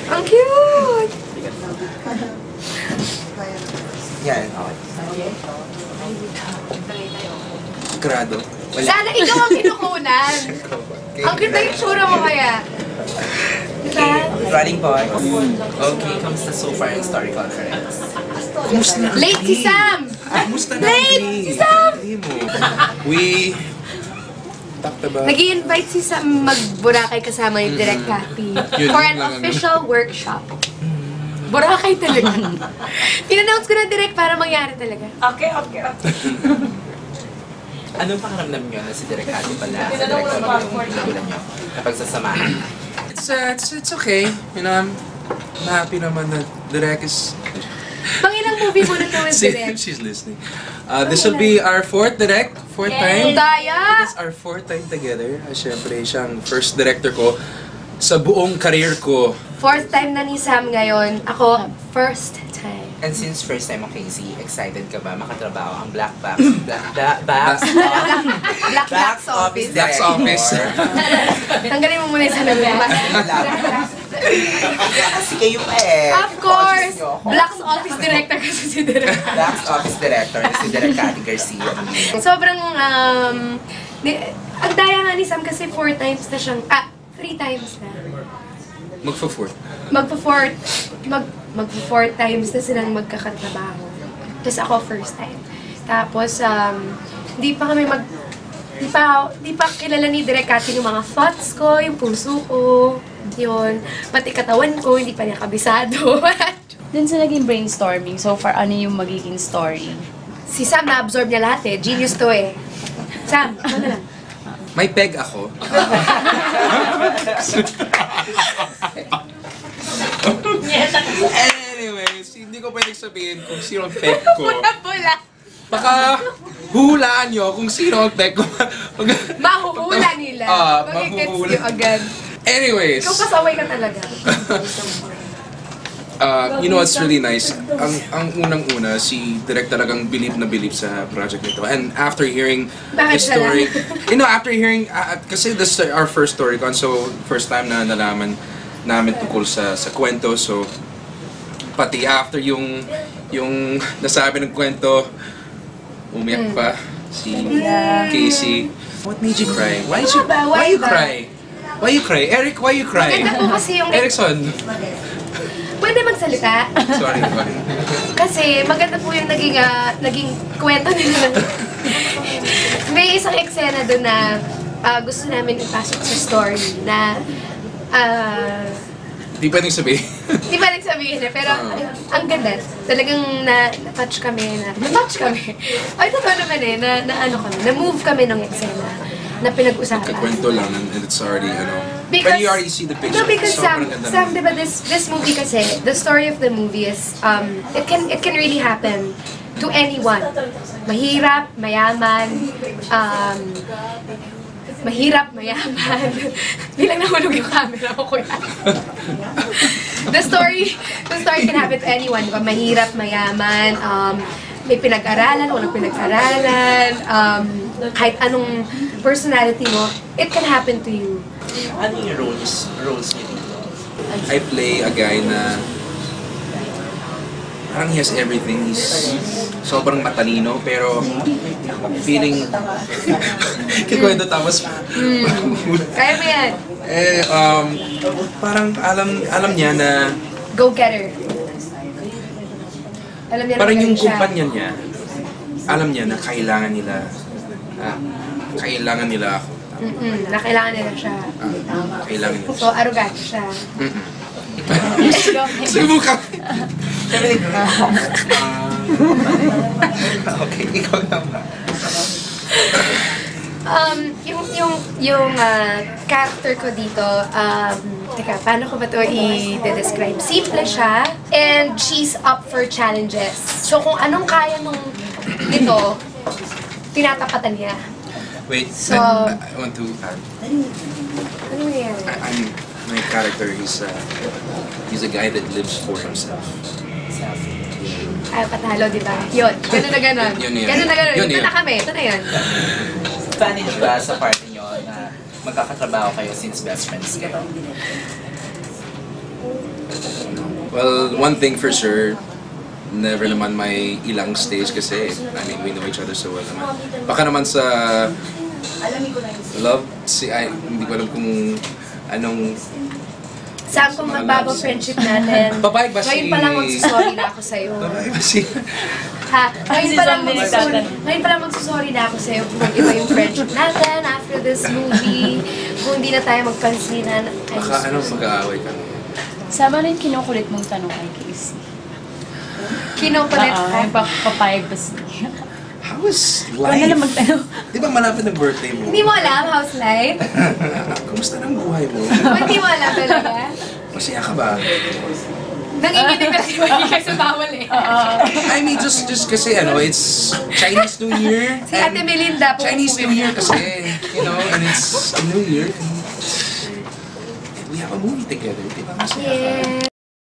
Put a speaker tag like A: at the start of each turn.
A: Ang cute!
B: Yan. Grado.
A: Sana ikaw ang kinukunan. Ang cute na yung tsura mo kaya. Diba?
B: Running boy. Okay, kamusta so far yung story conference? Kumusta?
A: Late si Sam!
B: Kumusta na?
A: Late si Sam!
B: We talked about...
A: Nag-i-invite si Sam mag-Boracay kasama yung Direct Happy for an official workshop. Boracay talaga. Tin-announce ko na direct para mangyari talaga.
C: Okay.
B: Anong pakiramdam nyo na si Direk Happy pala? Sa Direk Happy yung pinaglan nyo na pagsasamahan?
D: It's okay. You know, I'm happy naman na Direk is...
A: Pangilang movie mo na to with Direct?
D: She's listening. This will be our fourth Direk. Fourth time.
A: Daya!
D: It's our fourth time together. Siyempre, siyang first director ko sa buong career ko.
A: Fourth time na ni Sam ngayon. Ako, first time.
B: And since first time mo, Casey, excited ka ba makatrabaho ang Black Box Office
D: Box Office.
A: Tanggalin mo muna yung salamin.
B: Kasi kayo pa eh.
A: Of course! Black's Office Director kasi si Direk.
B: Black Office Director na si Direk Cathy Garcia.
A: Sobrang, ang daya nga ni Sam kasi 4 times na siyang, 3 times na.
D: Magpa-fourth.
A: Magpo-4 times na silang magkakatrabaho. Tapos ako first time. Tapos, di pa kilala ni Direk Cathy yung mga thoughts ko, yung puso ko, yun. Pati katawan ko, hindi pa niya kabisado.
C: Dun sa naging brainstorming, so far, ano yung magiging story?
A: Si Sam na-absorb niya lahat eh. Genius to eh. Sam, ano lang?
D: May peg ako. Anyways, hindi ko pwedeng sabihin kung sino ang peg ko.
A: Pula-pula.
D: Baka huhulaan nyo kung sino ang peg ko.
A: Mahuhula nila. Magigets
D: mahuhula.
A: nyo agad.
D: Anyways.
A: Ikaw pasaway ka talaga.
D: You know what's really nice? Ang unang-una, si Direk talagang believe na believe sa project nito. And after hearing the story, you know, after hearing, kasi this is our first story con, so first time na nalaman namin tungkol sa kwento. So, pati after yung nasabi ng kwento, umiyak pa si Casey. What made you cry? Why you cry? Why you cry? Eric, why you cry?
A: Maganda po kasi yung...
D: Erickson.
A: Pwede magsalita?
D: Sorry.
A: Kasi maganda po yung naging kwento nila. May isang eksena doon na gusto namin ipasok sa story na
D: Di pwedeng sabihin.
A: Di ba nagsabihin eh, pero ang ganda. Talagang na-touch kami. Ay, totoo naman eh, na-move kami ng eksena na pinag-usapan.
D: Kakwento lang and it's already,
A: Because,
D: but you already see the picture.
A: no, because
D: Sobrang ganda
A: Sam,
D: naman.
A: diba this movie kasi, the story of the movie is, it can really happen to anyone. Mahirap, mayaman, Bilang nahulog yung camera ko, kuya. The story can happen to anyone. Diba? Mahirap, mayaman, may pinag-aralan, walang pinag-aralan, kahit anong personality mo, it can happen to you.
B: Ano yung roles niyo dito?
D: I play a guy na parang he has everything. He's sobrang matalino, pero feeling kikwento tapos
A: Kaya mo yan.
D: parang alam niya na
A: Go-getter. Alam niya
D: parang
A: na
D: yung
A: siya.
D: kumpanya niya, alam niya na kailangan nila ako.
A: Na kailangan nila siya.
D: Kailangan nila
A: So, arrogant siya.
D: Subukan!
B: Okay, ikaw naman.
A: Yung character ko dito, teka, paano ko ba ito i-describe? Simple siya, and she's up for challenges. So, kung anong kaya nung nito, tinatapatan niya.
D: Wait,
A: So,
D: I want to add.
A: Ano yan?
D: My character, he's a guy that lives for himself.
A: Ay, patalo, di ba? Yun. Ganun na ganun.
D: Yun.
A: Ganun na ganun.
D: Yun,
A: Ito
D: yun.
A: na kami. Ito na yan.
B: Paano nyo ba sa party nyo na magkakatrabaho kayo since best friends kayo?
D: Well, one thing for sure, never naman may ilang stage kasi, I mean, we know each other so well naman. Baka naman sa love, hindi ko alam kung anong...
A: Saan kung magbago friendship natin?
D: Babae ba si...
A: Ngayon pa lang magsusorry na ako sa'yo.
D: Babae ba si...
A: Ha? Ngayon pa lang
C: Kasi
A: magsusorry. Ngayon pa lang magsusorry na ako sa'yo kung iba yung friendship natin after this movie. Kung hindi na tayo magpansinan.
D: Baka ano, mag-aaway ka.
C: Sama rin kinukulit mong tanong kay Casey.
A: Kinukulit ka.
C: Papayag ba siya?
D: How was
C: Huwag na lang
D: life?
C: magtanong.
D: Di ba malapit ng birthday mo?
A: Hindi mo alam, house life?
D: Kumusta ng buhay mo?
A: Hindi mo alam talaga?
D: Masaya ka ba?
A: Nanginginig kasi magiging sa bawal eh.
D: I mean, just kasi ano, it's Chinese New Year.
A: Si Ate Melinda po.
D: Chinese New Year kasi, you know, and it's a New Year. And we have a movie together, di ba? Masaya ka.
A: Yes.